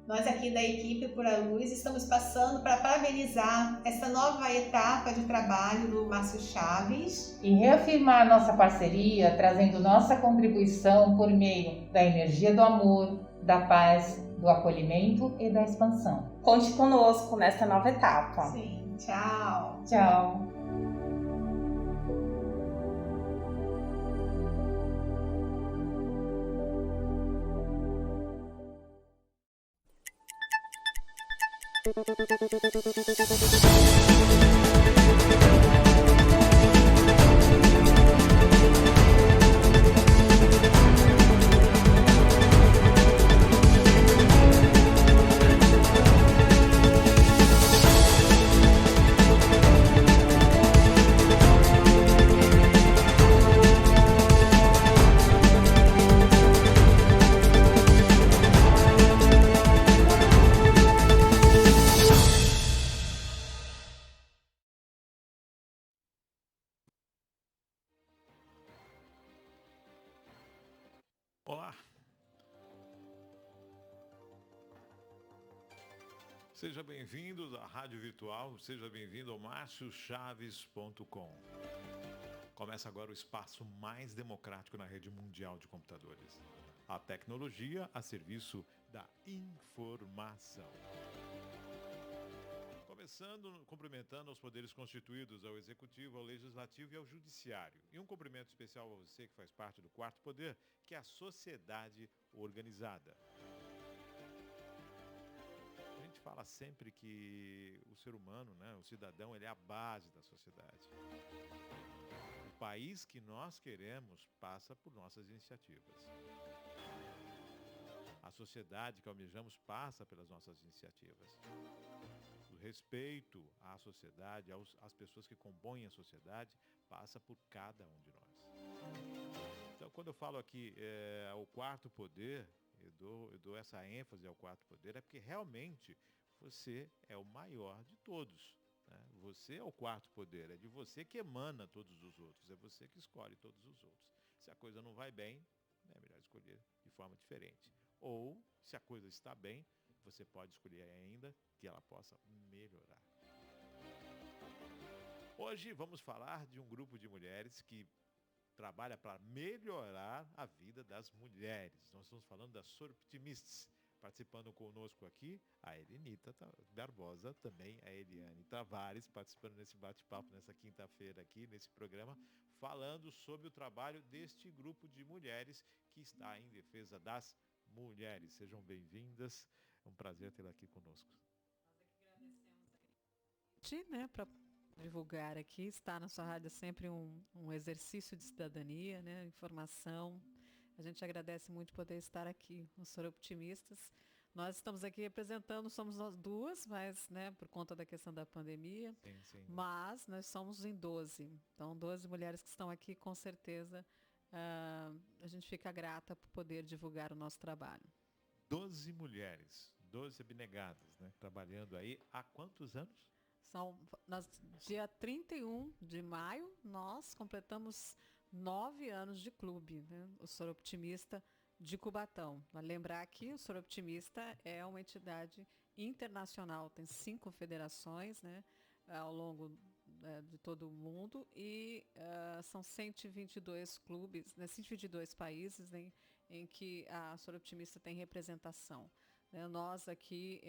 Nós aqui da equipe Pura Luz estamos passando para parabenizar essa nova etapa de trabalho do Márcio Chaves e reafirmar nossa parceria, trazendo nossa contribuição por meio da energia do amor, da paz, do acolhimento e da expansão. Conte conosco nesta nova etapa. Sim, tchau. Tchau. Olá! Seja bem-vindo à Rádio Virtual, seja bem-vindo ao marciochaves.com. Começa agora o espaço mais democrático na rede mundial de computadores. A tecnologia a serviço da informação. Começando cumprimentando aos poderes constituídos, ao Executivo, ao Legislativo e ao Judiciário. E um cumprimento especial a você que faz parte do quarto poder, que é a sociedade organizada. A gente fala sempre que o ser humano, o cidadão, ele é a base da sociedade. O país que nós queremos passa por nossas iniciativas. A sociedade que almejamos passa pelas nossas iniciativas. O respeito à sociedade, às pessoas que compõem a sociedade, passa por cada um de nós. Então, quando eu falo aqui o quarto poder, eu dou essa ênfase ao quarto poder, é porque realmente você é o maior de todos. Né? Você é o quarto poder, é de você que emana todos os outros, é você que escolhe todos os outros. Se a coisa não vai bem, é melhor escolher de forma diferente. Ou, se a coisa está bem, você pode escolher ainda que ela possa melhorar. Hoje vamos falar de um grupo de mulheres que trabalha para melhorar a vida das mulheres. Nós estamos falando das Soroptimists. Participando conosco aqui, a Elenita Barbosa, também a Eliane Tavares, participando nesse bate-papo nessa quinta-feira aqui, nesse programa, falando sobre o trabalho deste grupo de mulheres que está em defesa das mulheres. Sejam bem-vindas, é um prazer tê-la aqui conosco. Nós aqui agradecemos para divulgar aqui, estar na sua rádio é sempre um exercício de cidadania, informação. A gente agradece muito poder estar aqui, os Soroptimistas. Nós estamos aqui representando, somos nós duas, mas por conta da questão da pandemia, sim. Mas nós somos em 12. Então, 12 mulheres que estão aqui, com certeza, a gente fica grata por poder divulgar o nosso trabalho. 12 mulheres, 12 abnegadas, trabalhando aí há quantos anos? Dia 31 de maio, nós completamos 9 anos de clube, o Soroptimista de Cubatão. Vale lembrar que o Soroptimista é uma entidade internacional, tem 5 federações ao longo de todo o mundo e são 122 clubes, 122 países em que a Soroptimista tem representação. Nós aqui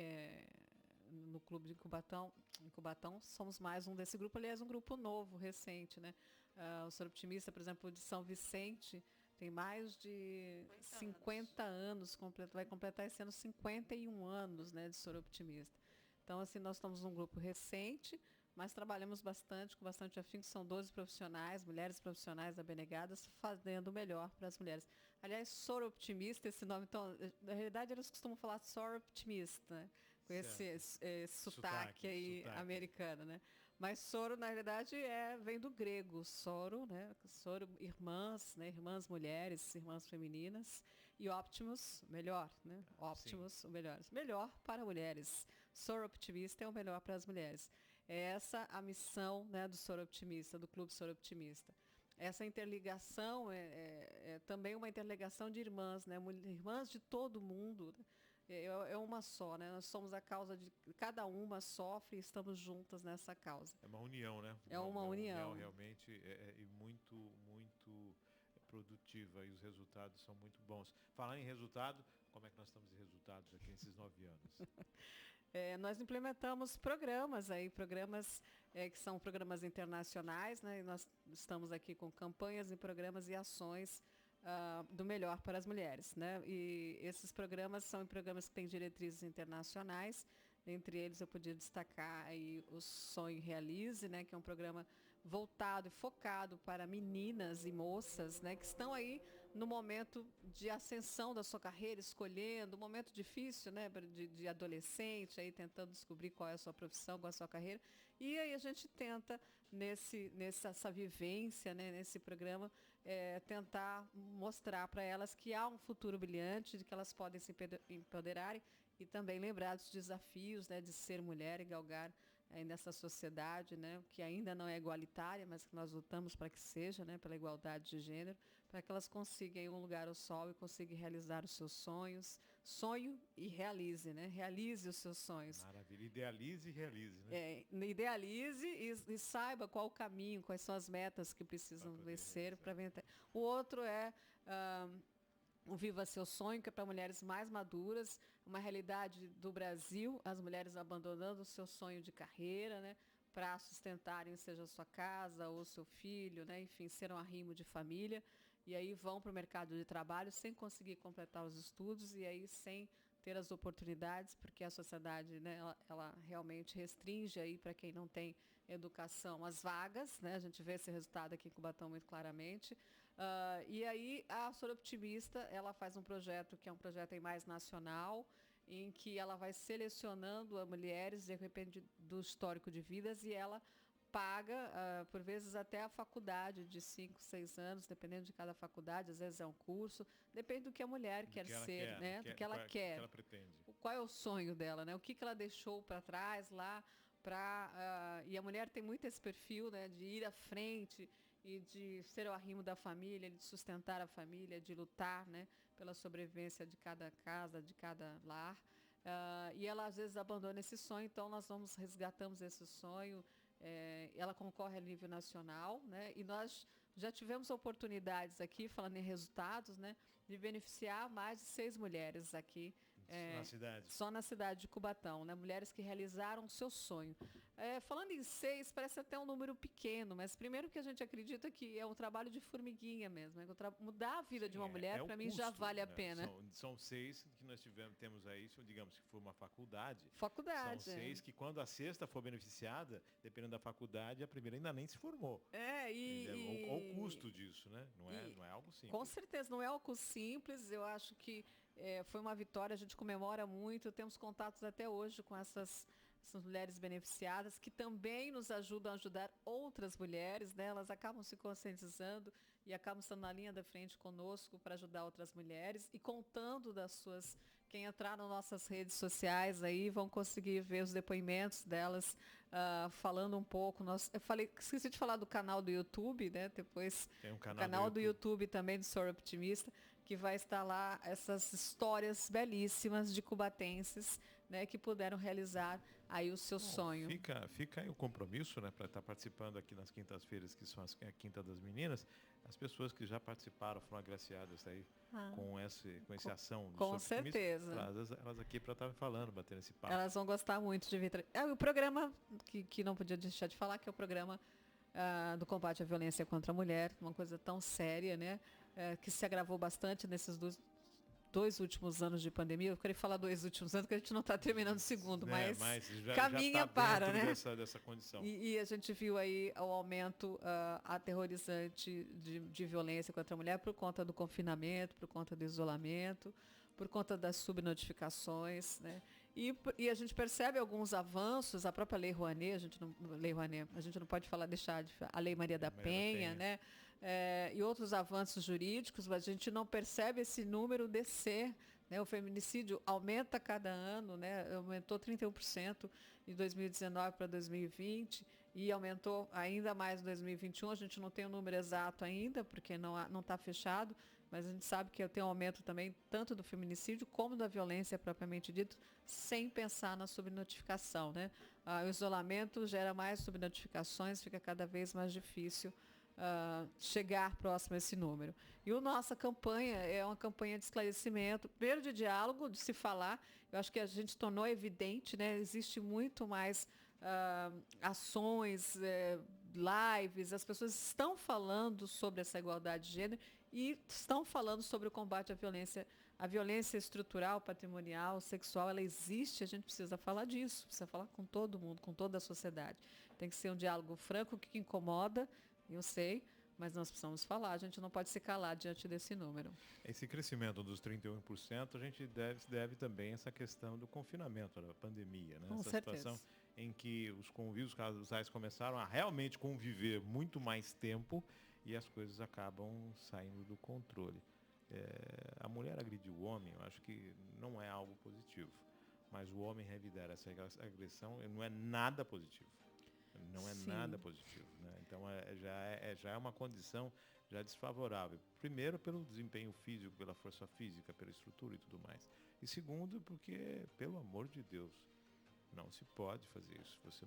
no Clube de Cubatão, em Cubatão, somos mais um desse grupo, aliás, um grupo novo, recente, o Soroptimista, por exemplo, de São Vicente, tem mais de 50 anos, vai completar esse ano 51 anos, de Soroptimista. Então, assim, nós estamos num grupo recente, mas trabalhamos bastante, com bastante afinco, são 12 profissionais, mulheres profissionais abnegadas, fazendo o melhor para as mulheres. Aliás, Soroptimista, esse nome, então, na realidade, eles costumam falar Soroptimista, com esse sotaque aí americano, Mas soro, na realidade, vem do grego, soro, Soro, irmãs, irmãs mulheres, irmãs femininas, e Optimus, melhor, Optimus, o melhor. Melhor para mulheres. Soroptimista é o melhor para as mulheres. É essa a missão do Soroptimista, do Clube Soroptimista. Essa interligação é também uma interligação de irmãs, irmãs de todo mundo, é uma só, né? Nós somos a causa de cada uma sofre e estamos juntas nessa causa. É uma união, né? É uma união. Realmente e muito, muito produtiva e os resultados são muito bons. Falar em resultado, como é que nós estamos de resultados aqui nesses 9 anos? Nós implementamos programas que são programas internacionais, né? E nós estamos aqui com campanhas e programas e ações do melhor para as mulheres, né? E esses programas são programas que têm diretrizes internacionais. Entre eles eu podia destacar aí o Sonho Realize, né? Que é um programa voltado e focado para meninas e moças, né? Que estão aí no momento de ascensão da sua carreira, escolhendo, um momento difícil, né? De adolescente, aí tentando descobrir qual é a sua profissão, qual é a sua carreira. E aí a gente tenta, nessa vivência, né? Nesse programa, tentar mostrar para elas que há um futuro brilhante, de que elas podem se empoderarem e também lembrar dos desafios, né? De ser mulher e galgar aí nessa sociedade, né, que ainda não é igualitária, mas que nós lutamos para que seja, né, pela igualdade de gênero, para que elas consigam um lugar ao sol e consigam realizar os seus sonhos. Sonho e realize, né? Realize os seus sonhos. Maravilha. Idealize e realize, né? Idealize e saiba qual o caminho, quais são as metas que precisam vencer para vencer. O outro é o Viva Seu Sonho, que é para mulheres mais maduras, uma realidade do Brasil, as mulheres abandonando o seu sonho de carreira, né, para sustentarem, seja a sua casa ou o seu filho, né, enfim, ser um arrimo de família, e aí vão para o mercado de trabalho sem conseguir completar os estudos e aí sem ter as oportunidades, porque a sociedade, né, ela realmente restringe aí para quem não tem educação as vagas, né, a gente vê esse resultado aqui em Cubatão muito claramente. E aí a Soroptimista, ela faz um projeto que é um projeto aí mais nacional, em que ela vai selecionando as mulheres, depende do histórico de vidas, e ela paga, por vezes, até a faculdade de 5, 6 anos, dependendo de cada faculdade, às vezes é um curso, depende do que a mulher quer ser, né? Do que ela quer. Do que ela pretende. Qual é o sonho dela, né? O que ela deixou para trás lá, e a mulher tem muito esse perfil, né, de ir à frente e de ser o arrimo da família, de sustentar a família, de lutar, né, pela sobrevivência de cada casa, de cada lar. E ela às vezes abandona esse sonho, então nós resgatamos esse sonho. Ela concorre a nível nacional, né, e nós já tivemos oportunidades aqui, falando em resultados, né, de beneficiar mais de 6 mulheres aqui. Na cidade. Só na cidade de Cubatão, né? Mulheres que realizaram o seu sonho. Falando em 6, parece até um número pequeno, mas primeiro que a gente acredita que é um trabalho de formiguinha mesmo. Né? Mudar a vida de uma mulher, para mim, já vale a pena. São 6 que nós temos aí, digamos que foi uma faculdade. Faculdade. São 6 que quando a 6ª for beneficiada, dependendo da faculdade, a primeira ainda nem se formou. Olha o custo disso, né? Não é algo simples. Com certeza, não é algo simples. Eu acho que foi uma vitória, a gente comemora muito, temos contatos até hoje com essas mulheres beneficiadas, que também nos ajudam a ajudar outras mulheres, né? Elas acabam se conscientizando e acabam estando na linha da frente conosco para ajudar outras mulheres e contando quem entrar nas nossas redes sociais aí vão conseguir ver os depoimentos delas, falando um pouco. Esqueci de falar do canal do YouTube, né? Depois tem um canal do YouTube também do Soroptimista, que vai estar lá essas histórias belíssimas de cubatenses, né, que puderam realizar aí o seu sonho. Fica aí o compromisso, né, para estar participando aqui nas quintas-feiras, que são a Quinta das Meninas, as pessoas que já participaram foram agraciadas aí com essa ação. Com certeza. Elas aqui para estar falando, batendo esse papo. Elas vão gostar muito de vir. O programa, que não podia deixar de falar, que é o programa do combate à violência contra a mulher, uma coisa tão séria, né? Que se agravou bastante nesses dois últimos anos de pandemia. Eu queria falar 2 últimos anos, porque a gente não está terminando o segundo, mas caminha já tá para, né? Dessa condição. E a gente viu aí o aumento aterrorizante de violência contra a mulher por conta do confinamento, por conta do isolamento, por conta das subnotificações, né? E a gente percebe alguns avanços, a própria Lei Rouanet, a gente não pode deixar de falar, a Lei Maria da Penha, né? E outros avanços jurídicos, mas a gente não percebe esse número descer, né? O feminicídio aumenta cada ano, né? Aumentou 31% de 2019 para 2020, e aumentou ainda mais em 2021. A gente não tem o número exato ainda, porque não está fechado, mas a gente sabe que tem um aumento também tanto do feminicídio como da violência propriamente dito, sem pensar na subnotificação, né? O isolamento gera mais subnotificações, fica cada vez mais difícil chegar próximo a esse número. E a nossa campanha é uma campanha de esclarecimento, primeiro de diálogo, de se falar. Eu acho que a gente tornou evidente, né? Existe muito mais ações, lives, as pessoas estão falando sobre essa igualdade de gênero e estão falando sobre o combate à violência. A violência estrutural, patrimonial, sexual, ela existe, a gente precisa falar disso, precisa falar com todo mundo, com toda a sociedade. Tem que ser um diálogo franco, o que incomoda, eu sei, mas nós precisamos falar, a gente não pode se calar diante desse número. Esse crescimento dos 31%, a gente deve também a essa questão do confinamento, da pandemia, né? Com essa certeza. Situação em que os convívios casais começaram a realmente conviver muito mais tempo e as coisas acabam saindo do controle. A mulher agredir o homem, eu acho que não é algo positivo, mas o homem revidar essa agressão não é nada positivo. Não é Sim. nada positivo, né? Então já é uma condição já desfavorável. Primeiro pelo desempenho físico, pela força física, pela estrutura e tudo mais. E segundo porque, pelo amor de Deus, não se pode fazer isso. Você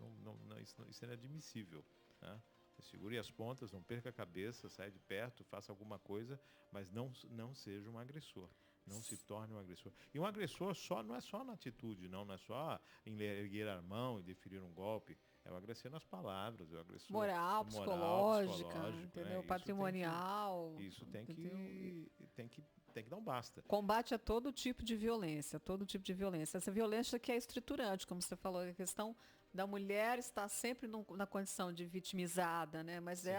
isso é inadmissível, né? Você segure as pontas, não perca a cabeça, saia de perto, faça alguma coisa, mas não seja um agressor. Não se torne um agressor. E um agressor não é só na atitude, não é só em erguer a mão e deferir um golpe. É o agressor nas palavras, é o agressor Moral, psicológica, entendeu? Né? Patrimonial. Isso tem que dar um basta. Combate a todo tipo de violência, todo tipo de violência. Essa violência que é estruturante, como você falou, a questão da mulher estar sempre na condição de vitimizada, né? Mas Sim.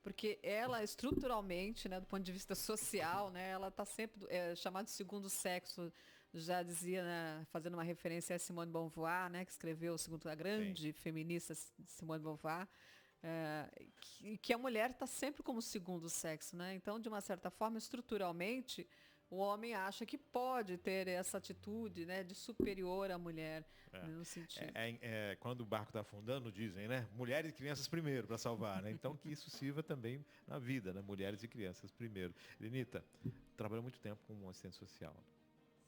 porque ela estruturalmente, né, do ponto de vista social, né, ela está sempre chamada de segundo sexo, já dizia, né, fazendo uma referência a Simone de Beauvoir, né, que escreveu a grande feminista Simone de Beauvoir, que a mulher está sempre como segundo sexo, né? Então, de uma certa forma, estruturalmente, o homem acha que pode ter essa atitude, né, de superior à mulher, no sentido. Quando o barco está afundando, dizem, né? Mulheres e crianças primeiro para salvar, né? Então que isso sirva também na vida, né? Mulheres e crianças primeiro. Lenita, trabalhou muito tempo com assistente social.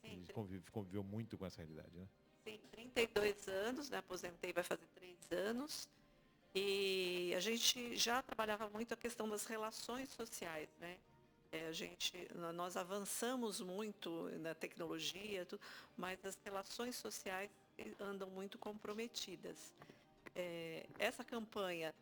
Sim, Conviveu muito com essa realidade, né? sim, 32 anos, né? Aposentei, vai fazer 3 anos. E a gente já trabalhava muito a questão das relações sociais, né? Nós avançamos muito na tecnologia, mas as relações sociais andam muito comprometidas. Essa campanha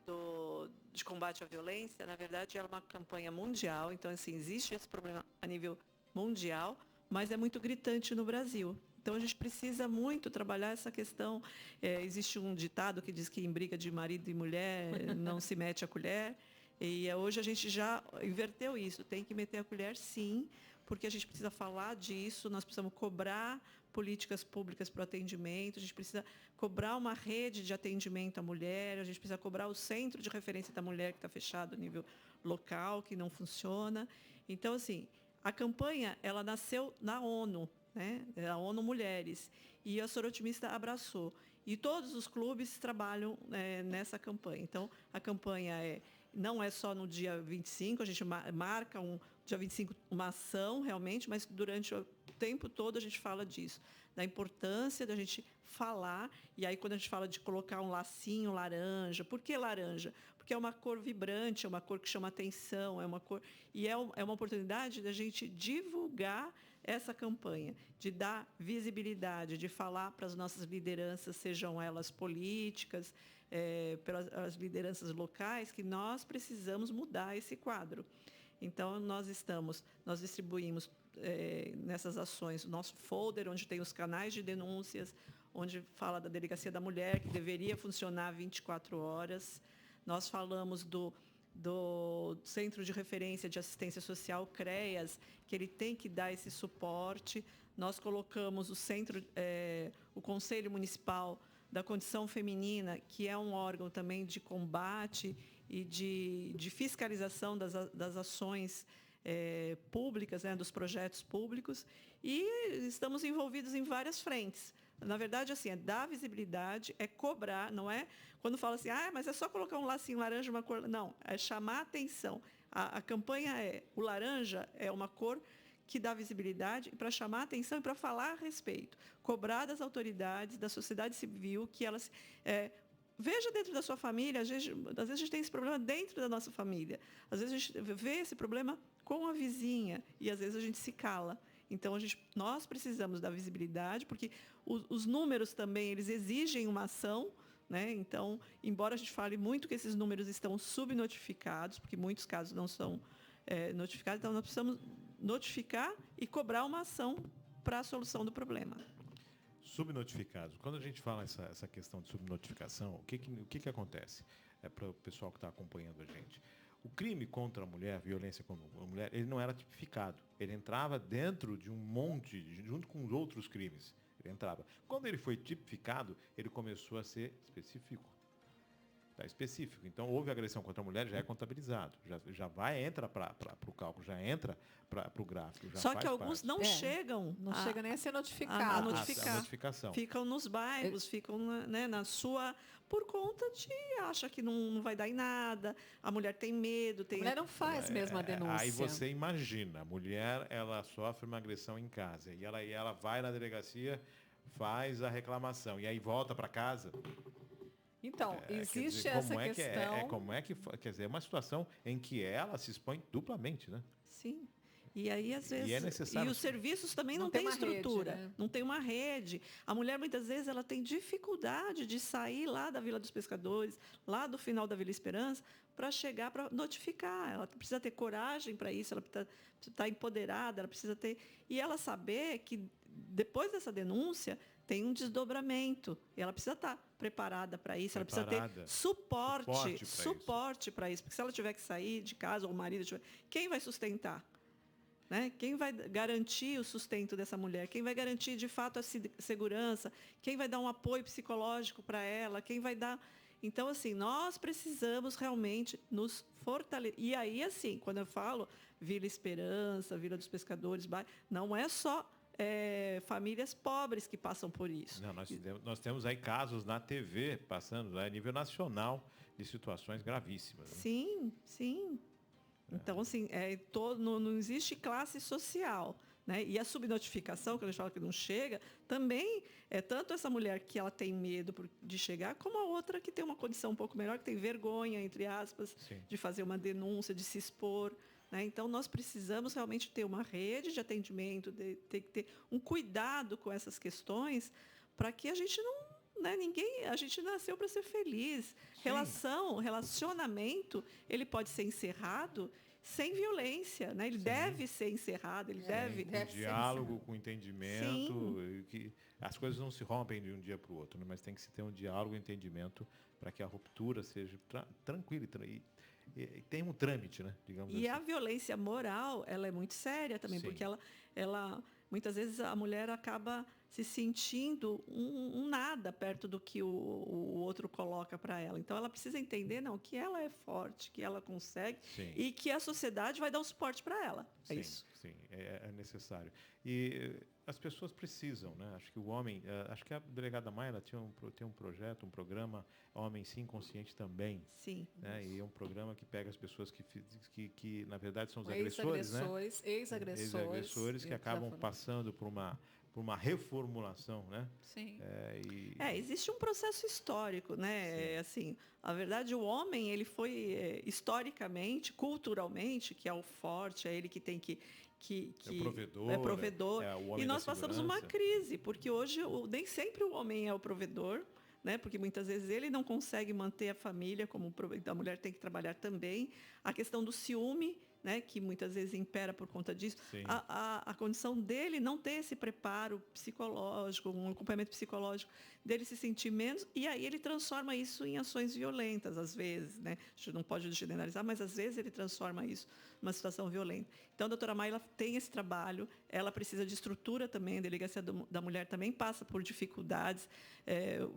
de combate à violência, na verdade, é uma campanha mundial, então assim, existe esse problema a nível mundial, mas é muito gritante no Brasil. Então, a gente precisa muito trabalhar essa questão. Existe um ditado que diz que em briga de marido e mulher não se mete a colher. E hoje a gente já inverteu isso. Tem que meter a colher, sim, porque a gente precisa falar disso, nós precisamos cobrar políticas públicas para o atendimento, a gente precisa cobrar uma rede de atendimento à mulher, a gente precisa cobrar o centro de referência da mulher que está fechado a nível local, que não funciona. Então, assim, a campanha ela nasceu na ONU, né? A ONU Mulheres, e a Sorotimista abraçou. E todos os clubes trabalham nessa campanha. Então, a campanha não é só no dia 25, a gente marca dia 25 uma ação realmente, mas durante o tempo todo a gente fala disso, da importância da gente falar, e aí quando a gente fala de colocar um lacinho laranja, por que laranja? Porque é uma cor vibrante, é uma cor que chama atenção, é uma cor, e é uma oportunidade da gente divulgar essa campanha, de dar visibilidade, de falar para as nossas lideranças, sejam elas políticas, pelas lideranças locais, que nós precisamos mudar esse quadro. Então, nós distribuímos nessas ações o nosso folder, onde tem os canais de denúncias, onde fala da Delegacia da Mulher, que deveria funcionar 24 horas. Nós falamos do Centro de Referência de Assistência Social, CREAS, que ele tem que dar esse suporte. Nós colocamos o Conselho Municipal da Condição Feminina, que é um órgão também de combate e de fiscalização das ações públicas, né, dos projetos públicos, e estamos envolvidos em várias frentes. Na verdade, assim, é dar visibilidade, é cobrar, não é quando fala assim, mas é só colocar um lacinho laranja, uma cor... Não, é chamar a atenção. A campanha o laranja é uma cor que dá visibilidade para chamar a atenção e para falar a respeito. Cobrar das autoridades, da sociedade civil, que elas... veja dentro da sua família, às vezes a gente tem esse problema dentro da nossa família. Às vezes a gente vê esse problema com a vizinha e às vezes a gente se cala. Então, nós precisamos da visibilidade, porque os números também, eles exigem uma ação, né? Então, embora a gente fale muito que esses números estão subnotificados, porque muitos casos não são notificados, então nós precisamos notificar e cobrar uma ação para a solução do problema. Subnotificados. Quando a gente fala essa questão de subnotificação, o que acontece? Para o pessoal que está acompanhando a gente. O crime contra a mulher, violência contra a mulher, ele não era tipificado. Ele entrava dentro de um monte, junto com os outros crimes. Ele entrava. Quando ele foi tipificado, ele começou a ser específico. Tá específico. Então, houve agressão contra a mulher, já é contabilizado. Já entra para o cálculo, já entra para o gráfico. Já Só que faz alguns parte. não chegam. Não chega nem a ser A notificado. notificar. A notificação. Ficam nos bairros, ficam na sua... Por conta de acha que não vai dar em nada, a mulher tem medo. A mulher não faz mesmo a denúncia. Aí você imagina, a mulher ela sofre uma agressão em casa e ela vai na delegacia, faz a reclamação e aí volta para casa. Então, existe dizer, essa questão. Quer dizer, é uma situação em que ela se expõe duplamente, né? Sim. E aí, às vezes... E é necessário. E os serviços também não tem têm uma estrutura. rede, né? Não tem uma rede. A mulher, muitas vezes, ela tem dificuldade de sair lá da Vila dos Pescadores, lá do final da Vila Esperança, para chegar, para notificar. Ela precisa ter coragem para isso, ela precisa estar empoderada, ela precisa ter... E ela saber que, depois dessa denúncia, tem um desdobramento. E ela precisa estar preparada para isso, ela precisa ter suporte para isso. Porque se ela tiver que sair de casa, ou o marido tiver... Quem vai sustentar? Né? Quem vai garantir o sustento dessa mulher? Quem vai garantir, de fato, a segurança? Quem vai dar um apoio psicológico para ela? Quem vai dar... Então, assim, nós precisamos realmente nos fortalecer. E aí, assim, quando eu falo Vila Esperança, Vila dos Pescadores, não é só famílias pobres que passam por isso. Não, nós temos aí casos na TV, passando a nível nacional, de situações gravíssimas. Né? Sim, sim. Então, assim, não existe classe social. Né? E a subnotificação, que a gente fala que não chega, também é tanto essa mulher que ela tem medo de chegar, como a outra que tem uma condição um pouco melhor, que tem vergonha, entre aspas, Sim. de fazer uma denúncia, de se expor. Né? Então, nós precisamos realmente ter uma rede de atendimento, ter que ter um cuidado com essas questões, para que a gente não... Né? A gente nasceu para ser feliz. Relacionamento, ele pode ser encerrado sem violência, né? Ele deve ser encerrado, ele deve Com ser diálogo, com entendimento, que as coisas não se rompem de um dia para o outro, né? Mas tem que se ter um diálogo e entendimento para que a ruptura seja tranquila e tenha um trâmite, né? Digamos assim. E a violência moral, ela é muito séria também, Sim. porque ela muitas vezes a mulher acaba se sentindo um nada perto do que o outro coloca para ela. Então, ela precisa entender que ela é forte, que ela consegue. Sim. E que a sociedade vai dar um suporte para ela. É Sim, isso. Sim, é necessário. E as pessoas precisam, né? Acho que o homem, acho que a delegada Maia ela tem um projeto, um programa Homem Sim Consciente também. Sim. Né? E é um programa que pega as pessoas que na verdade são os agressores, né? Ex-agressores que acabam passando por uma reformulação, né? Sim. Existe um processo histórico, né? Assim, a verdade, o homem, ele foi historicamente, culturalmente, que é o forte, é ele que tem que é o provedor. O homem e nós da passamos segurança. uma crise, porque hoje nem sempre o homem é o provedor, né? Porque muitas vezes ele não consegue manter a família, como a mulher tem que trabalhar também. A questão do ciúme, né, que muitas vezes impera por conta disso, a condição dele não ter esse preparo psicológico, um acompanhamento psicológico, dele se sentir menos, e aí ele transforma isso em ações violentas, às vezes. Né? A gente não pode generalizar, mas às vezes ele transforma isso numa situação violenta. Então, a doutora Maia tem esse trabalho, ela precisa de estrutura também, a Delegacia da Mulher também passa por dificuldades,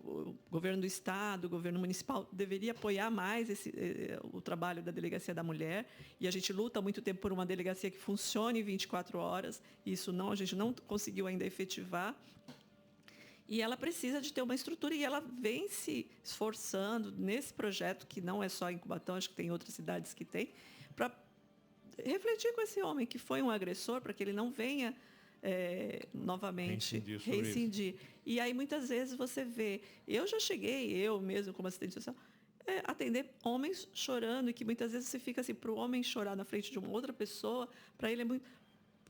o governo do Estado, o governo municipal deveria apoiar mais o trabalho da Delegacia da Mulher, e a gente luta há muito tempo por uma delegacia que funcione 24 horas, isso a gente não conseguiu ainda efetivar. E ela precisa de ter uma estrutura e ela vem se esforçando nesse projeto, que não é só em Cubatão, acho que tem outras cidades que tem, para refletir com esse homem que foi um agressor, para que ele não venha novamente reincidir. E aí, muitas vezes, você vê... Eu já cheguei, eu mesmo, como assistente social, atender homens chorando, e que muitas vezes você fica assim, para o homem chorar na frente de uma outra pessoa, para ele é muito...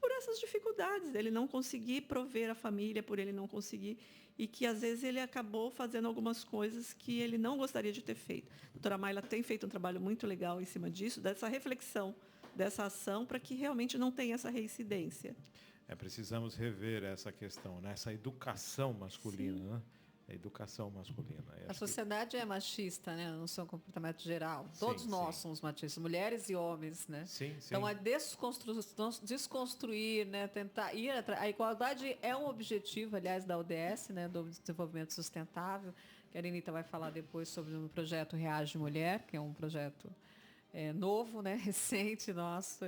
Por essas dificuldades, dele não conseguir prover a família, por ele não conseguir... E que, às vezes, ele acabou fazendo algumas coisas que ele não gostaria de ter feito. A doutora Mayla tem feito um trabalho muito legal em cima disso, dessa reflexão, dessa ação, para que realmente não tenha essa reincidência. Precisamos rever essa questão, né? Essa educação masculina, né? A educação masculina. A sociedade é machista, né? No seu comportamento geral. Todos nós somos machistas, mulheres e homens, né? Sim. Então, a desconstruir, né? Tentar ir atrás. A igualdade é um objetivo, aliás, da ODS, né? Do Desenvolvimento Sustentável, que a Arenita vai falar depois sobre o projeto Reage Mulher, que é um projeto novo, né? Recente nosso.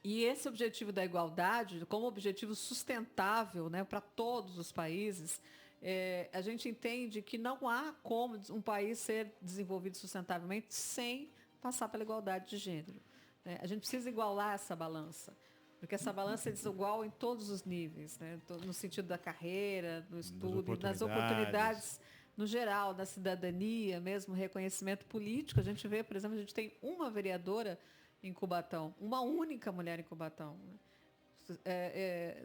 E esse objetivo da igualdade, como objetivo sustentável, né, para todos os países, a gente entende que não há como um país ser desenvolvido sustentavelmente sem passar pela igualdade de gênero, né? A gente precisa igualar essa balança, porque essa balança é desigual em todos os níveis, né? No sentido da carreira, do estudo, das oportunidades no geral, da cidadania, mesmo reconhecimento político. A gente vê, por exemplo, a gente tem uma vereadora em Cubatão, uma única mulher em Cubatão.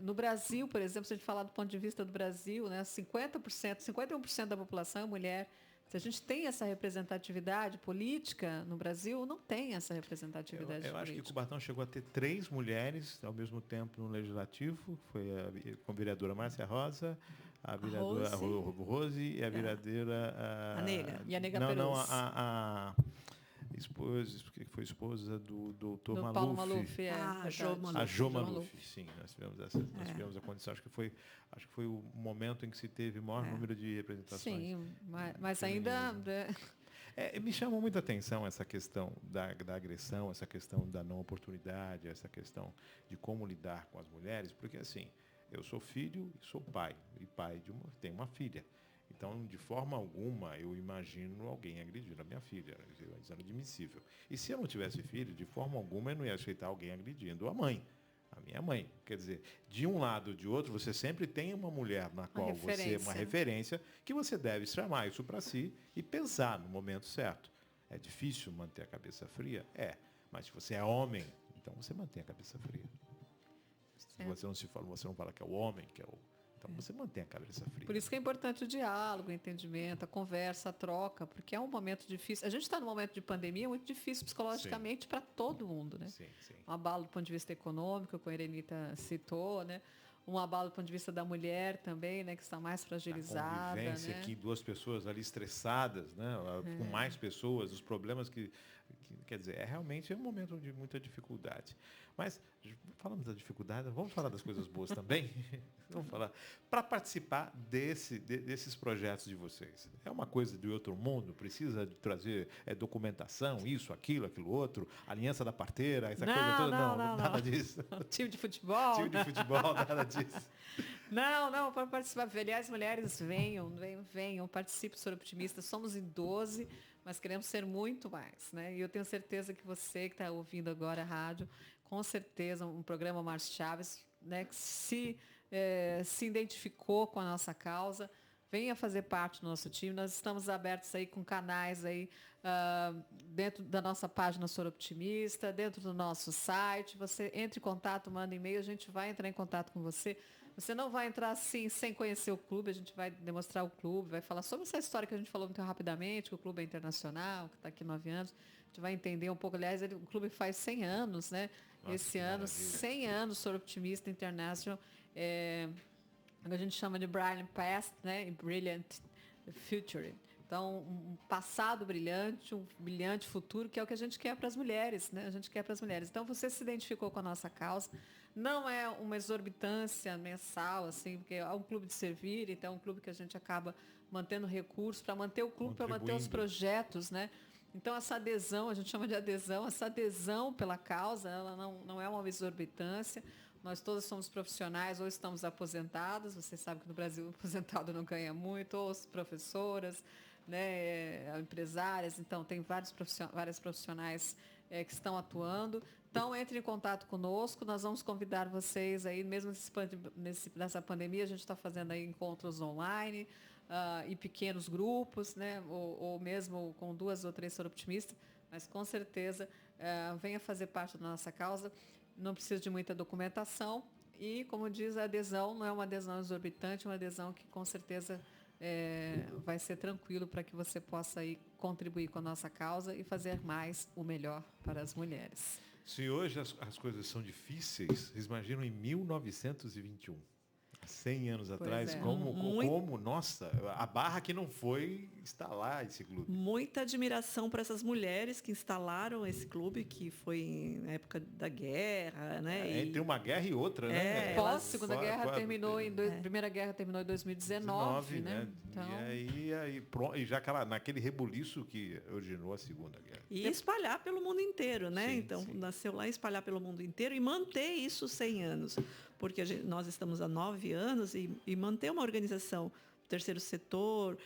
No Brasil, por exemplo, se a gente falar do ponto de vista do Brasil, né, 51% da população é mulher. Se a gente tem essa representatividade política no Brasil, não tem essa representatividade política. Eu acho que Cubatão chegou a ter 3 mulheres ao mesmo tempo no Legislativo, foi com a vereadora Márcia Rosa, a vereadora Rose e a vereadora... A Nega. E a Nega Perus. Não, que foi esposa do doutor Maluf. Paulo Maluf, a Jô Maluf. Sim, nós tivemos a condição, acho que foi o momento em que se teve maior número de representações. Sim, mas ainda... Me chamou muita atenção essa questão da agressão, essa questão da não oportunidade, essa questão de como lidar com as mulheres, porque assim, eu sou filho e sou pai, e pai tenho uma filha. Então, de forma alguma, eu imagino alguém agredindo a minha filha. Isso é inadmissível. E se eu não tivesse filho, de forma alguma, eu não ia aceitar alguém agredindo a minha mãe. Quer dizer, de um lado ou de outro, você sempre tem uma mulher na qual você é uma referência, que você deve chamar isso para si e pensar no momento certo. É difícil manter a cabeça fria? Mas se você é homem, então você mantém a cabeça fria. Você não fala que é o homem, que é o... Então, você mantém a cabeça fria. Por isso que é importante o diálogo, o entendimento, a conversa, a troca, porque é um momento difícil. A gente está num momento de pandemia muito difícil psicologicamente para todo mundo, né? Sim. Um abalo do ponto de vista econômico, como a Erenita citou, né? Um abalo do ponto de vista da mulher também, né? Que está mais fragilizada. A convivência, né? Que 2 pessoas ali estressadas, né? Com mais pessoas, os problemas que... Quer dizer, realmente um momento de muita dificuldade. Mas, falamos da dificuldade, vamos falar das coisas boas também? Vamos falar. Para participar desses projetos de vocês, é uma coisa de outro mundo? Precisa de trazer documentação, isso, aquilo outro, aliança da parteira, essa coisa toda? Não, nada disso. Time de futebol. Nada disso. Não, para participar. Aliás, mulheres, venham, participem do Soroptimista. Somos em 12, mas queremos ser muito mais, né? E eu tenho certeza que você que está ouvindo agora a rádio, com certeza um programa Márcio Chaves, né, que se identificou com a nossa causa, venha fazer parte do nosso time. Nós estamos abertos aí com canais aí dentro da nossa página Soroptimista, dentro do nosso site. Você entre em contato, manda e-mail, a gente vai entrar em contato com você. Você não vai entrar assim sem conhecer o clube, a gente vai demonstrar o clube, vai falar sobre essa história que a gente falou muito rapidamente, que o clube é internacional, que está aqui 9 anos. A gente vai entender um pouco, aliás, o clube faz 100 anos, né? Nossa, esse ano, maravilha. 100 anos, Soroptimista International. A gente chama de Brilliant Past, né? E Brilliant Future. Então, um passado brilhante, um brilhante futuro, que é o que a gente quer para as mulheres, né? A gente quer para as mulheres. Então, você se identificou com a nossa causa. Não é uma exorbitância mensal, assim, porque é um clube de servir, então é um clube que a gente acaba mantendo recursos para manter o clube, para manter os projetos, né? Então, essa adesão, a gente chama de adesão, essa adesão pela causa, ela não é uma exorbitância. Nós todas somos profissionais ou estamos aposentadas. Você sabe que no Brasil o aposentado não ganha muito, ou as professoras, né, empresárias. Então, tem várias profissionais que estão atuando. Então, entre em contato conosco. Nós vamos convidar vocês aí, mesmo nessa pandemia, a gente está fazendo aí encontros online, em pequenos grupos, né, ou mesmo com 2 ou 3 soroptimistas, mas com certeza venha fazer parte da nossa causa. Não precisa de muita documentação e, como diz, a adesão não é uma adesão exorbitante, é uma adesão que com certeza vai ser tranquilo para que você possa aí contribuir com a nossa causa e fazer mais o melhor para as mulheres. Se hoje as coisas são difíceis, vocês imaginam em 1921, há 100 anos atrás, como, nossa, a barra que não foi instalar esse clube. Muita admiração para essas mulheres que instalaram esse clube, que foi na época da guerra, né? Entre uma guerra e outra, né? Pós-Segunda Guerra terminou Primeira Guerra terminou em 2019, né? Então... E aí pronto, e já naquele rebuliço que originou a Segunda Guerra. E espalhar pelo mundo inteiro, né? Sim, então, sim. Nasceu lá, espalhar pelo mundo inteiro e manter isso 100 anos. Porque nós estamos há 9 anos e manter uma organização, terceiro setor,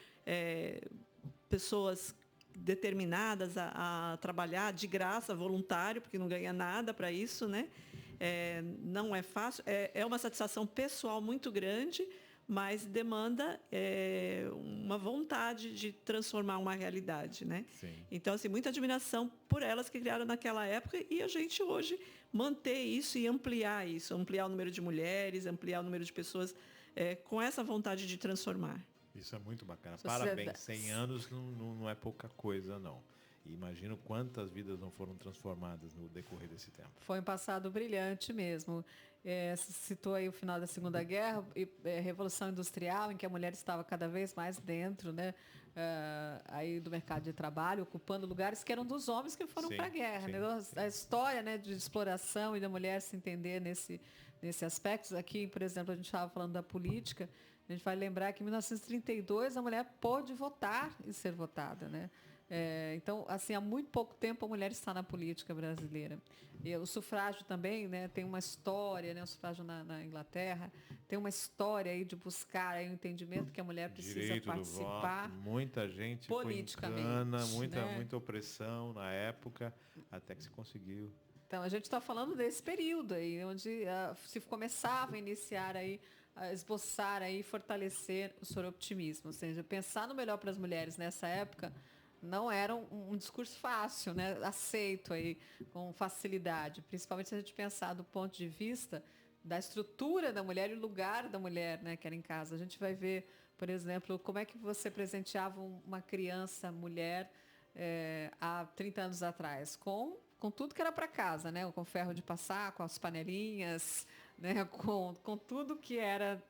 pessoas determinadas a trabalhar de graça, voluntário, porque não ganha nada para isso, né? Não é fácil, é uma satisfação pessoal muito grande, mas demanda uma vontade de transformar uma realidade, né? Sim. Então, assim, muita admiração por elas que criaram naquela época e a gente hoje manter isso e ampliar isso, ampliar o número de mulheres, ampliar o número de pessoas com essa vontade de transformar. Isso é muito bacana. Parabéns, 100 anos não é pouca coisa, não. E imagino quantas vidas não foram transformadas no decorrer desse tempo. Foi um passado brilhante mesmo. Você citou aí o final da Segunda Guerra e Revolução Industrial, em que a mulher estava cada vez mais dentro, né, aí do mercado de trabalho, ocupando lugares que eram dos homens que foram para a guerra. Né? A história, né, de exploração e da mulher se entender nesse aspecto. Aqui, por exemplo, a gente estava falando da política. A gente vai lembrar que em 1932 a mulher pôde votar e ser votada, né? Então, assim, há muito pouco tempo a mulher está na política brasileira. E o sufrágio também, né, tem uma história, né, o sufrágio na Inglaterra tem uma história aí de buscar aí o entendimento que a mulher precisa Direito participar. Do voto, muita gente politicamente, foi né? muita opressão na época, até que se conseguiu. Então, a gente está falando desse período aí, onde se começava a iniciar aí, a esboçar aí, fortalecer o soroptimismo, ou seja, pensar no melhor para as mulheres nessa época não era um discurso fácil, né? Aceito aí com facilidade, principalmente se a gente pensar do ponto de vista da estrutura da mulher e o lugar da mulher, né, que era em casa. A gente vai ver, por exemplo, como é que você presenteava uma criança, mulher, há 30 anos atrás, com tudo que era para casa, né? Com ferro de passar, com as panelinhas, né? Com tudo que era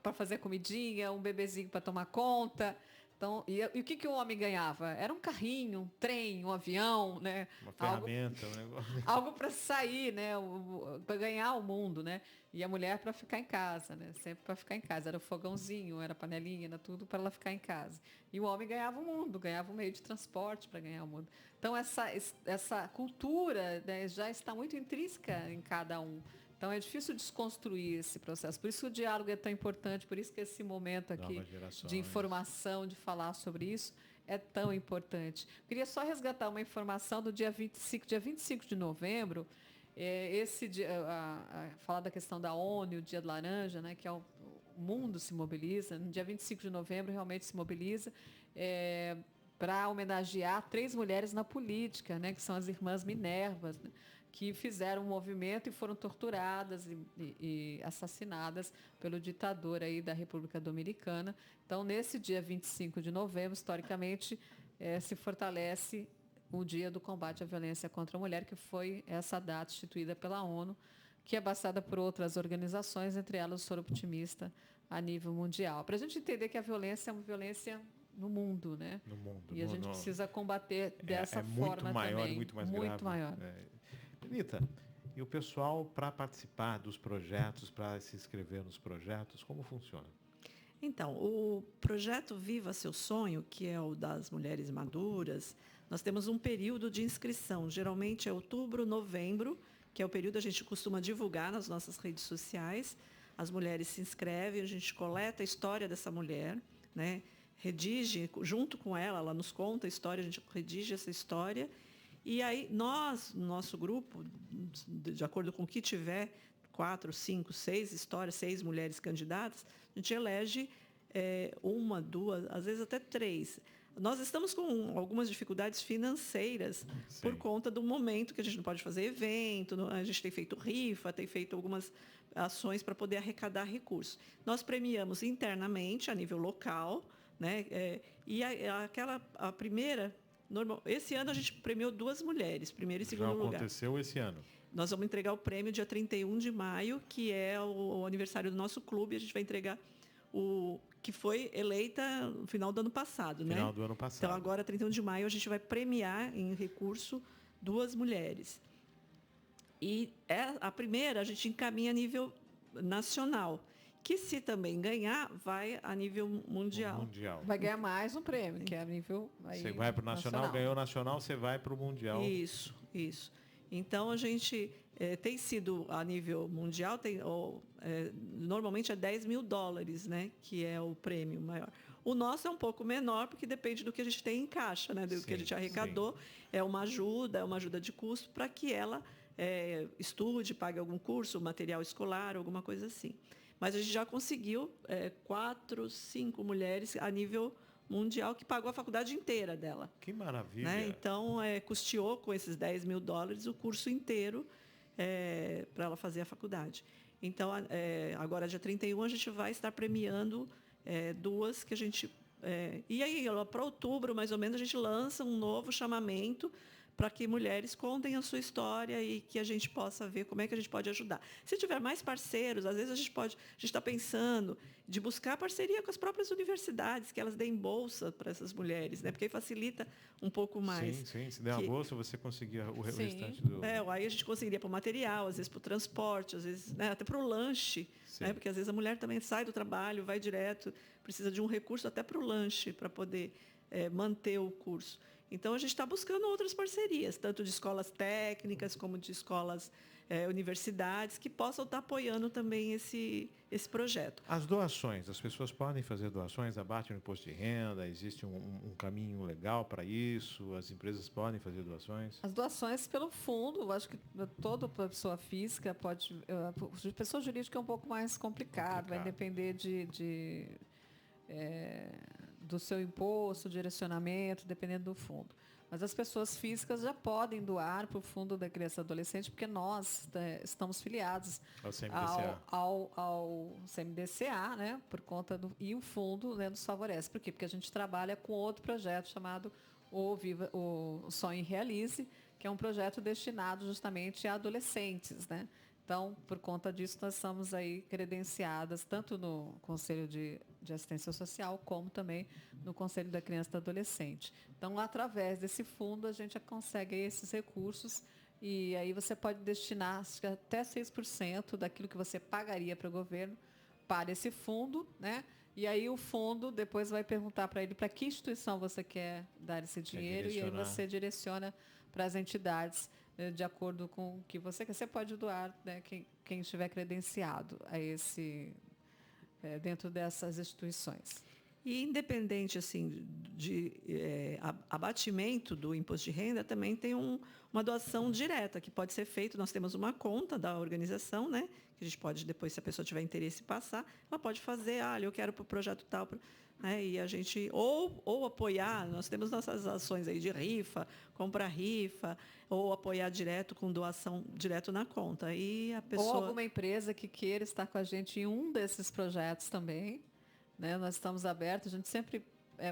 para fazer comidinha, um bebezinho para tomar conta. Então, e o que o homem ganhava? Era um carrinho, um trem, um avião, né? Uma ferramenta, um negócio. Algo para sair, né? Para ganhar o mundo, né? E a mulher para ficar em casa, né? Sempre para ficar em casa. Era o fogãozinho, era a panelinha, era tudo para ela ficar em casa. E o homem ganhava o mundo, ganhava um meio de transporte para ganhar o mundo. Então, essa cultura, né, já está muito intrínseca em cada um. Então, é difícil desconstruir esse processo. Por isso que o diálogo é tão importante, por isso que esse momento aqui de informação, de falar sobre isso, é tão importante. Queria só resgatar uma informação do dia 25 de novembro, esse dia, falar da questão da ONU, o Dia do Laranja, né, que é o mundo se mobiliza. No dia 25 de novembro, realmente se mobiliza para homenagear 3 mulheres na política, né, que são as irmãs Minervas, né, que fizeram um movimento e foram torturadas e assassinadas pelo ditador aí da República Dominicana. Então, nesse dia 25 de novembro, historicamente, se fortalece o Dia do Combate à Violência contra a Mulher, que foi essa data instituída pela ONU, que é basada por outras organizações, entre elas o Soroptimista, a nível mundial. Para a gente entender que a violência é uma violência no mundo, né? No mundo. E a gente precisa combater dessa forma muito maior, também. Muito mais muito grave. Maior. Anitta, e o pessoal, para participar dos projetos, para se inscrever nos projetos, como funciona? Então, o projeto Viva Seu Sonho, que é o das mulheres maduras, nós temos um período de inscrição, geralmente é outubro, novembro, que é o período que a gente costuma divulgar nas nossas redes sociais. As mulheres se inscrevem, a gente coleta a história dessa mulher, né? Redige junto com ela, ela nos conta a história, a gente redige essa história. E aí nós, no nosso grupo, de acordo com o que tiver, 4, 5, 6 histórias, 6 mulheres candidatas, a gente elege uma, 2, às vezes até 3. Nós estamos com algumas dificuldades financeiras por conta do momento que a gente não pode fazer evento, a gente tem feito rifa, tem feito algumas ações para poder arrecadar recursos. Nós premiamos internamente, a nível local, né? E a primeira, esse ano a gente premiou 2 mulheres, primeiro e segundo lugar. Já aconteceu esse ano. Nós vamos entregar o prêmio dia 31 de maio, que é o aniversário do nosso clube. A gente vai entregar o que foi eleita no final do ano passado, né? Final do ano passado. Então, agora, 31 de maio, a gente vai premiar em recurso 2 mulheres. E a primeira a gente encaminha a nível nacional, que se também ganhar, vai a nível mundial. Vai ganhar mais um prêmio, que é a nível aí, você vai para o nacional, ganhou o nacional, você vai para o mundial. Isso. Então, a gente tem sido, a nível mundial, normalmente é $10 mil, né, que é o prêmio maior. O nosso é um pouco menor, porque depende do que a gente tem em caixa, né, do que a gente arrecadou. É uma ajuda de custo para que ela estude, pague algum curso, material escolar, alguma coisa assim. Mas a gente já conseguiu 4, 5 mulheres a nível mundial que pagou a faculdade inteira dela. Que maravilha! Né? Então, custeou com esses $10 mil o curso inteiro para ela fazer a faculdade. Então, agora, dia 31, a gente vai estar premiando 2 que a gente... e aí, para outubro, mais ou menos, a gente lança um novo chamamento para que mulheres contem a sua história e que a gente possa ver como é que a gente pode ajudar. Se tiver mais parceiros, às vezes a gente está pensando de buscar parceria com as próprias universidades, que elas deem bolsa para essas mulheres, né? Porque aí facilita um pouco mais. Sim. Se der uma bolsa, você conseguir o restante do... Aí a gente conseguiria para o material, às vezes para o transporte, às vezes, né, até para o lanche, né? Porque às vezes a mulher também sai do trabalho, vai direto, precisa de um recurso até para o lanche, para poder manter o curso. Então, a gente está buscando outras parcerias, tanto de escolas técnicas como de escolas, universidades, que possam estar apoiando também esse projeto. As doações, as pessoas podem fazer doações, abatem no imposto de renda, existe um caminho legal para isso, as empresas podem fazer doações? As doações pelo fundo, eu acho que toda pessoa física pode... De pessoa jurídica é um pouco mais complicado. Vai depender do seu imposto, direcionamento, dependendo do fundo. Mas as pessoas físicas já podem doar para o Fundo da Criança e Adolescente, porque nós estamos filiados ao CMDCA, né, por conta e o fundo, né, nos favorece. Por quê? Porque a gente trabalha com outro projeto chamado o Sonhe e Realize, que é um projeto destinado justamente a adolescentes, né? Então, por conta disso, nós estamos aí credenciadas tanto no Conselho de Assistência Social, como também no Conselho da Criança e do Adolescente. Então, através desse fundo, a gente consegue esses recursos e aí você pode destinar até 6% daquilo que você pagaria para o governo para esse fundo, né? E aí o fundo depois vai perguntar para ele para que instituição você quer dar esse dinheiro e aí você direciona para as entidades de acordo com o que você quer. Você pode doar, né, quem estiver credenciado a dentro dessas instituições. E independente assim, de abatimento do imposto de renda, também tem uma doação direta que pode ser feita. Nós temos uma conta da organização, né, que a gente pode, depois, se a pessoa tiver interesse em passar, ela pode fazer, eu quero para o projeto tal, né, e a gente, ou apoiar, nós temos nossas ações aí de rifa, comprar rifa, ou apoiar direto com doação direto na conta. E a pessoa... Ou alguma empresa que queira estar com a gente em um desses projetos também, né? Nós estamos abertos, a gente sempre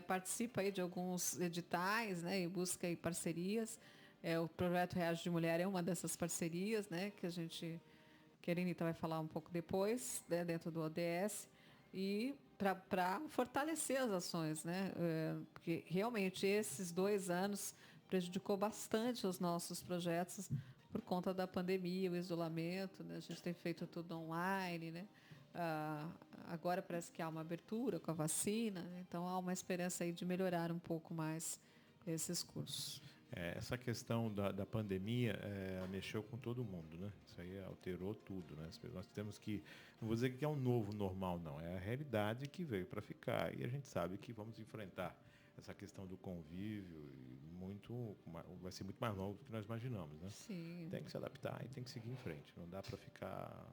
participa aí de alguns editais, né, e busca aí parcerias. O Projeto Reage de Mulher é uma dessas parcerias, né, que a Elenita vai falar um pouco depois, né, dentro do ODS, e para fortalecer as ações, né, porque realmente esses 2 anos prejudicou bastante os nossos projetos por conta da pandemia, o isolamento, né, a gente tem feito tudo online, né. Agora parece que há uma abertura com a vacina, então há uma esperança aí de melhorar um pouco mais esses cursos. Essa questão da pandemia mexeu com todo mundo, né? Isso aí alterou tudo, né? Nós temos que, não vou dizer que é um novo normal, não. É a realidade que veio para ficar e a gente sabe que vamos enfrentar essa questão do convívio vai ser muito mais longo do que nós imaginamos, né? Sim. Tem que se adaptar e tem que seguir em frente. Não dá para ficar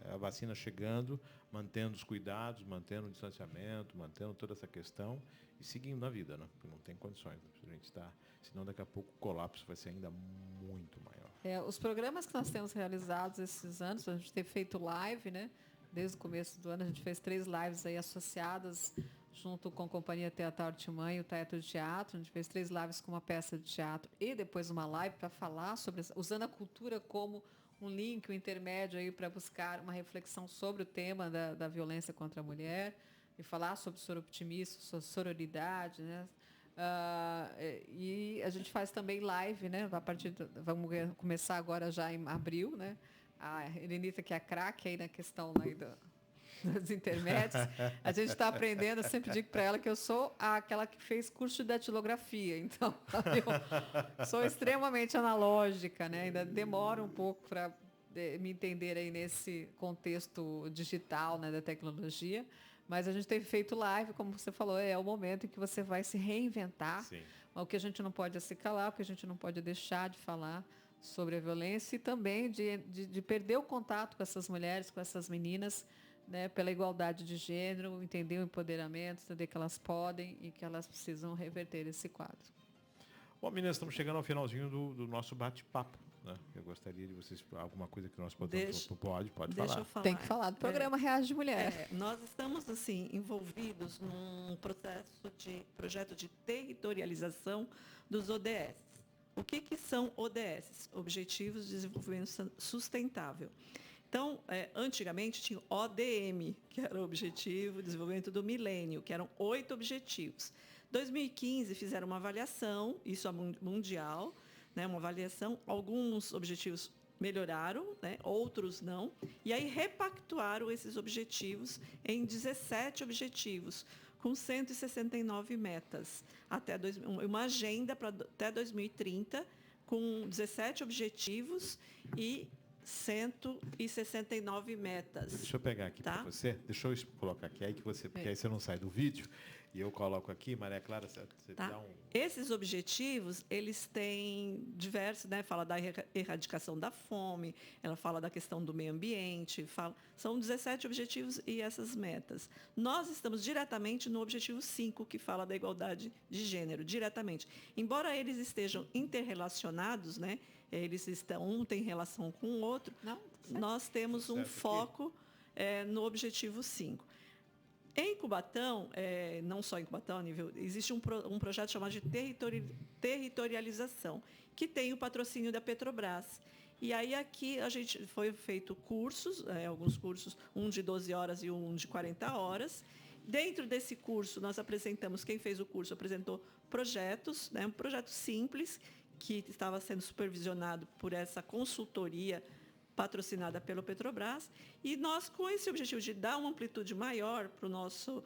a vacina chegando, mantendo os cuidados, mantendo o distanciamento, mantendo toda essa questão e seguindo na vida, né? Porque não tem condições, né? A gente está, senão daqui a pouco o colapso vai ser ainda muito maior. Os programas que nós temos realizados esses anos, a gente tem feito live, né? Desde o começo do ano, a gente fez 3 lives aí associadas junto com a Companhia Teatral Timã e o Teatro de Teatro. A gente fez 3 lives com uma peça de teatro e depois uma live para falar sobre, usando a cultura como um link, um intermédio aí para buscar uma reflexão sobre o tema da violência contra a mulher e falar sobre soroptimismo, sobre sororidade, né? E a gente faz também live, né? Vamos começar agora já em abril, né? A Helenita, que é a craque aí na questão aí dos intermédios, a gente está aprendendo. Eu sempre digo para ela que eu sou aquela que fez curso de datilografia, então eu sou extremamente analógica, né? Ainda demora um pouco para me entender aí nesse contexto digital, né, da tecnologia. Mas a gente tem feito live, como você falou, é o momento em que você vai se reinventar. Sim. O que a gente não pode é se calar, o que a gente não pode deixar de falar sobre a violência e também de perder o contato com essas mulheres, com essas meninas, né, pela igualdade de gênero, entender o empoderamento, entender que elas podem e que elas precisam reverter esse quadro. Bom, meninas, estamos chegando ao finalzinho do nosso bate-papo, né? Eu gostaria de vocês, alguma coisa que nós podemos... Pode Deixa falar. eu falar. Tem que falar do programa Reage de Mulher. Nós estamos assim envolvidos num projeto de territorialização dos ODS. O que são ODS? Objetivos de Desenvolvimento Sustentável. Então, antigamente tinha ODM, que era o Objetivo de Desenvolvimento do Milênio, que eram 8 objetivos. 2015 fizeram uma avaliação, isso é mundial, né, uma avaliação, alguns objetivos melhoraram, né, outros não, e aí repactuaram esses objetivos em 17 objetivos, com 169 metas, uma agenda para até 2030, com 17 objetivos e 169 metas. Deixa eu pegar aqui para você, deixa eu colocar aqui, porque aí você não sai do vídeo, e eu coloco aqui, Maria Clara, você dá um... Esses objetivos, eles têm diversos, né? Fala da erradicação da fome, ela fala da questão do meio ambiente, são 17 objetivos e essas metas. Nós estamos diretamente no objetivo 5, que fala da igualdade de gênero, diretamente. Embora eles estejam interrelacionados, né? Um tem relação com o outro, nós temos um foco no objetivo 5. Em Cubatão, não só em Cubatão, existe um projeto chamado de territorialização, que tem o patrocínio da Petrobras. E aí aqui foi feito cursos, alguns cursos, um de 12 horas e um de 40 horas. Dentro desse curso, nós apresentamos, quem fez o curso apresentou projetos, né, um projeto simples, que estava sendo supervisionado por essa consultoria patrocinada pelo Petrobras, e nós, com esse objetivo de dar uma amplitude maior para o nosso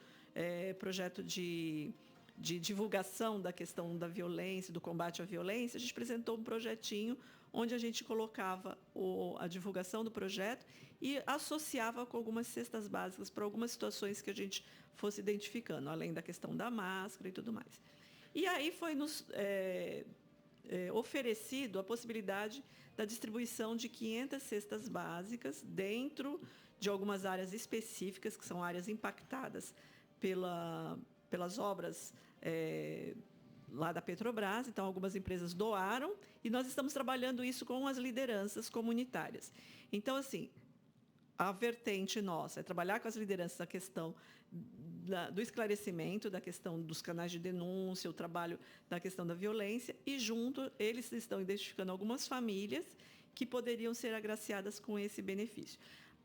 projeto de divulgação da questão da violência, do combate à violência, a gente apresentou um projetinho onde a gente colocava a divulgação do projeto e associava com algumas cestas básicas para algumas situações que a gente fosse identificando, além da questão da máscara e tudo mais. E aí foi nos oferecido a possibilidade da distribuição de 500 cestas básicas dentro de algumas áreas específicas, que são áreas impactadas pelas obras lá da Petrobras. Então, algumas empresas doaram e nós estamos trabalhando isso com as lideranças comunitárias. Então, assim, a vertente nossa é trabalhar com as lideranças a questão do esclarecimento, da questão dos canais de denúncia, o trabalho da questão da violência, e junto eles estão identificando algumas famílias que poderiam ser agraciadas com esse benefício.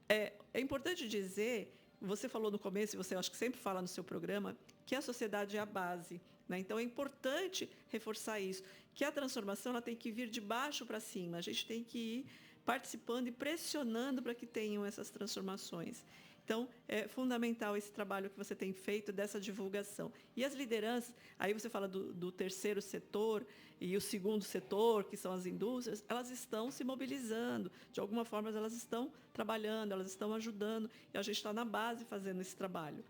É importante dizer, você falou no começo, e você acho que sempre fala no seu programa, que a sociedade é a base, né? Então é importante reforçar isso, que a transformação ela tem que vir de baixo para cima, a gente tem que ir participando e pressionando para que tenham essas transformações. Então, é fundamental esse trabalho que você tem feito dessa divulgação. E as lideranças, aí você fala do terceiro setor e o segundo setor, que são as indústrias, elas estão se mobilizando, de alguma forma elas estão trabalhando, elas estão ajudando, e a gente está na base fazendo esse trabalho.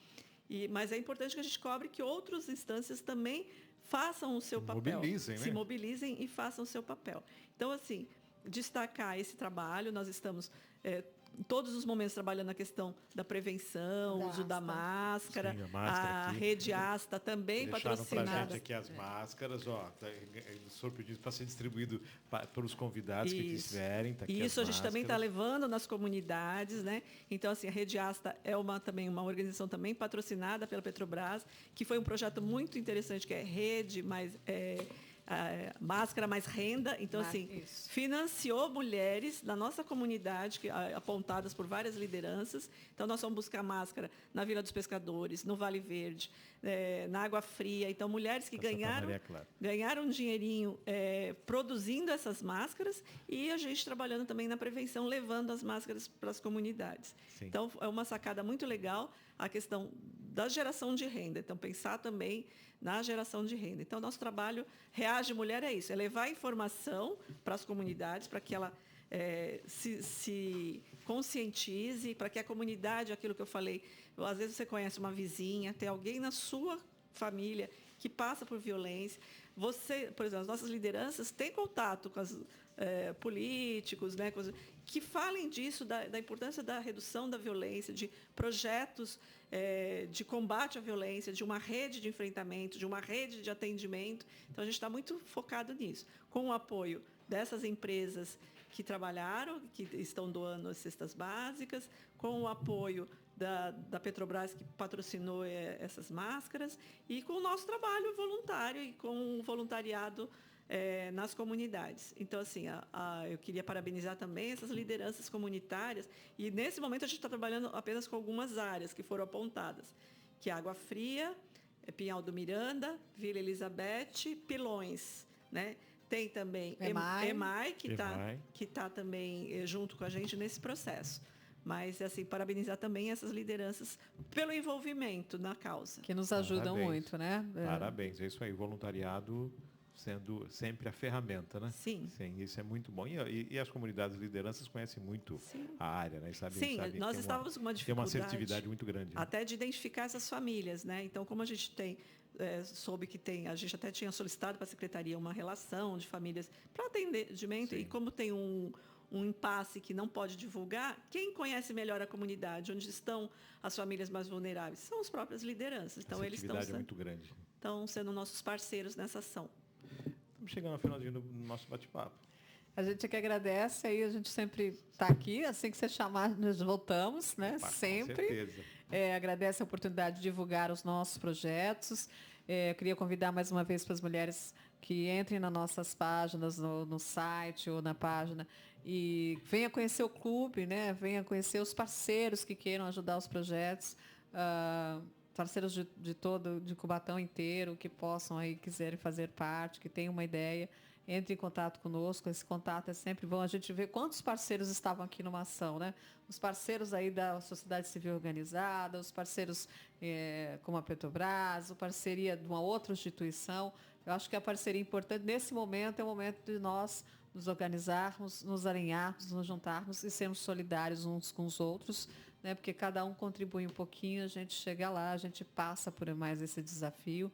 Mas é importante que a gente cobre que outras instâncias também façam o seu papel. Se mobilizem e façam o seu papel. Então, assim, destacar esse trabalho, nós estamos em todos os momentos trabalhando na questão da prevenção, uso da máscara. Sim, a máscara a aqui. Rede Asta também Deixaram patrocinada. pra gente aqui as máscaras, ó. O senhor pediu para ser distribuído pelos convidados que estiverem. Tá aqui Isso, as a gente também está máscaras. levando nas comunidades, né? Então, assim, a Rede Asta é também uma organização também patrocinada pela Petrobras, que foi um projeto muito interessante, que é Rede mais Máscara mais Renda. Então, assim, financiou mulheres da nossa comunidade, apontadas por várias lideranças. Então, nós vamos buscar máscara na Vila dos Pescadores, no Vale Verde, na Água Fria. Então, mulheres que ganharam um dinheirinho produzindo essas máscaras, e a gente trabalhando também na prevenção, levando as máscaras para as comunidades. Sim. Então, é uma sacada muito legal a questão da geração de renda. Então, pensar também na geração de renda. Então, nosso trabalho Reage Mulher é isso, é levar informação para as comunidades, para que ela se conscientize, para que a comunidade, aquilo que eu falei, às vezes você conhece uma vizinha, tem alguém na sua família que passa por violência. Você, por exemplo, as nossas lideranças têm contato com os políticos, né, que falem disso, da importância da redução da violência, de projetos de combate à violência, de uma rede de enfrentamento, de uma rede de atendimento. Então, a gente está muito focado nisso, com o apoio dessas empresas que trabalharam, que estão doando as cestas básicas, com o apoio da Petrobras, que patrocinou essas máscaras, e com o nosso trabalho voluntário e com o voluntariado nas comunidades. Então, assim, eu queria parabenizar também essas lideranças comunitárias, e nesse momento a gente está trabalhando apenas com algumas áreas que foram apontadas, que é Água Fria, Pinhal do Miranda, Vila Elizabeth, Pilões, né? Tem também EMAI, que tá também junto com a gente nesse processo. Mas, assim, parabenizar também essas lideranças pelo envolvimento na causa. Que nos ajudam muito, né? Parabéns, é isso aí. O voluntariado sendo sempre a ferramenta, né? Sim. Sim, isso é muito bom. E as comunidades lideranças conhecem muito a área, né? Sim, nós estávamos com uma dificuldade. Tem uma assertividade muito grande. Né? Até de identificar essas famílias, né? Então, como a gente soube que a gente até tinha solicitado para a Secretaria uma relação de famílias para atendimento, e como tem um impasse que não pode divulgar, quem conhece melhor a comunidade, onde estão as famílias mais vulneráveis, são as próprias lideranças. Então, eles é muito grande. Estão sendo nossos parceiros nessa ação. Estamos chegando ao finalzinho do nosso bate-papo. A gente que agradece, aí a gente sempre está aqui, assim que você chamar, nós voltamos, né? Opa, sempre. Com certeza. Agradece a oportunidade de divulgar os nossos projetos. Eu queria convidar mais uma vez para as mulheres que entrem nas nossas páginas, no site ou na página, e venha conhecer o clube, né? Venha conhecer os parceiros que queiram ajudar os projetos, parceiros de Cubatão inteiro, que possam aí quiserem fazer parte, que tenham uma ideia. Entre em contato conosco, esse contato é sempre bom. A gente vê quantos parceiros estavam aqui numa ação, né? Os parceiros aí da sociedade civil organizada, os parceiros como a Petrobras, a parceria de uma outra instituição. Eu acho que a parceria importante nesse momento é o momento de nós nos organizarmos, nos alinharmos, nos juntarmos e sermos solidários uns com os outros, né? Porque cada um contribui um pouquinho, a gente chega lá, a gente passa por mais esse desafio.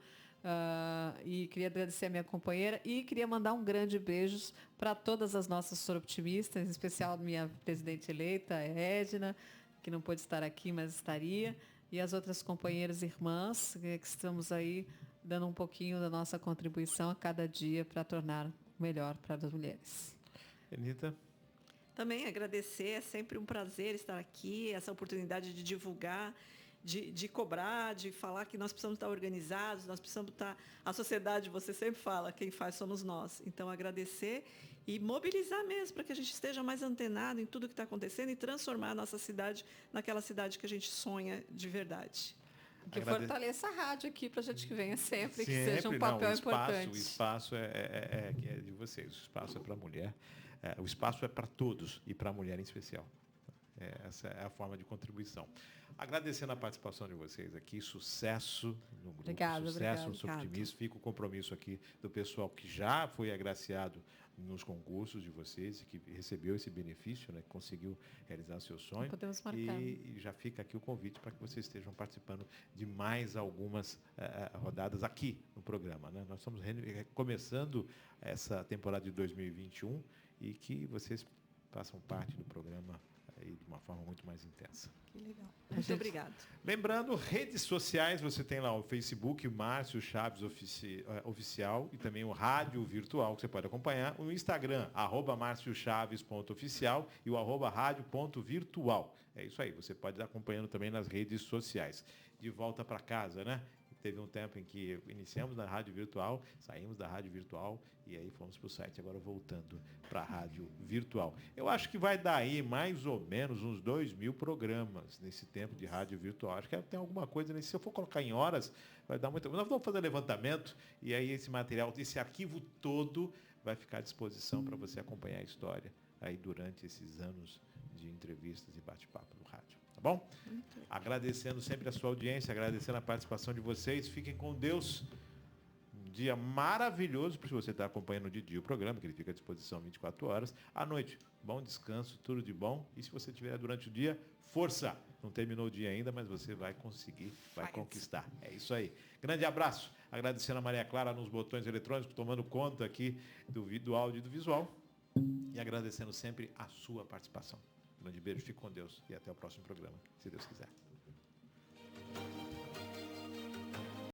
E queria agradecer a minha companheira e queria mandar um grande beijo para todas as nossas soroptimistas, em especial a minha presidente eleita, a Edna, que não pôde estar aqui, mas estaria, e as outras companheiras e irmãs, que estamos aí dando um pouquinho da nossa contribuição a cada dia para tornar melhor para as mulheres. Anita? Também agradecer, é sempre um prazer estar aqui, essa oportunidade de divulgar, de cobrar, de falar que nós precisamos estar organizados, nós precisamos estar... A sociedade, você sempre fala, quem faz somos nós. Então, agradecer e mobilizar mesmo, para que a gente esteja mais antenado em tudo que está acontecendo e transformar a nossa cidade naquela cidade que a gente sonha de verdade. Que fortaleça a rádio aqui para a gente que venha sempre, que seja um papel importante. O espaço é de vocês, o espaço é para a mulher, o espaço é para todos e para a mulher em especial. Essa é a forma de contribuição. Agradecendo a participação de vocês aqui, sucesso no grupo, sucesso no Optimismo. Fica o compromisso aqui do pessoal que já foi agraciado nos concursos de vocês e que recebeu esse benefício, né, que conseguiu realizar seu sonho. Podemos marcar. E já fica aqui o convite para que vocês estejam participando de mais algumas rodadas aqui no programa, né? Nós estamos começando essa temporada de 2021 e que vocês façam parte do programa aí de uma forma muito mais intensa. Que legal. Muito obrigada. Lembrando, redes sociais, você tem lá o Facebook, Márcio Chaves Oficial, e também o Rádio Virtual, que você pode acompanhar, o Instagram, @marciochaves.oficial e o @radio.virtual. É isso aí, você pode estar acompanhando também nas redes sociais. De volta para casa, né? Teve um tempo em que iniciamos na Rádio Virtual, saímos da Rádio Virtual e aí fomos para o site, agora voltando para a Rádio Virtual. Eu acho que vai dar aí mais ou menos uns 2.000 programas nesse tempo de Rádio Virtual. Acho que tem alguma coisa, se eu for colocar em horas, vai dar muito. Nós vamos fazer levantamento e aí esse material, esse arquivo todo vai ficar à disposição para você acompanhar a história aí durante esses anos de entrevistas e bate-papo no rádio. Tá bom? Agradecendo sempre a sua audiência, agradecendo a participação de vocês. Fiquem com Deus. Um dia maravilhoso para você estar acompanhando de dia o programa, que ele fica à disposição 24 horas. À noite, bom descanso, tudo de bom. E se você tiver durante o dia, força! Não terminou o dia ainda, mas você vai conseguir, vai conquistar. É isso aí. Grande abraço. Agradecendo a Maria Clara nos botões eletrônicos, tomando conta aqui do áudio e do visual. E agradecendo sempre a sua participação. Um grande beijo, fique com Deus e até o próximo programa, se Deus quiser.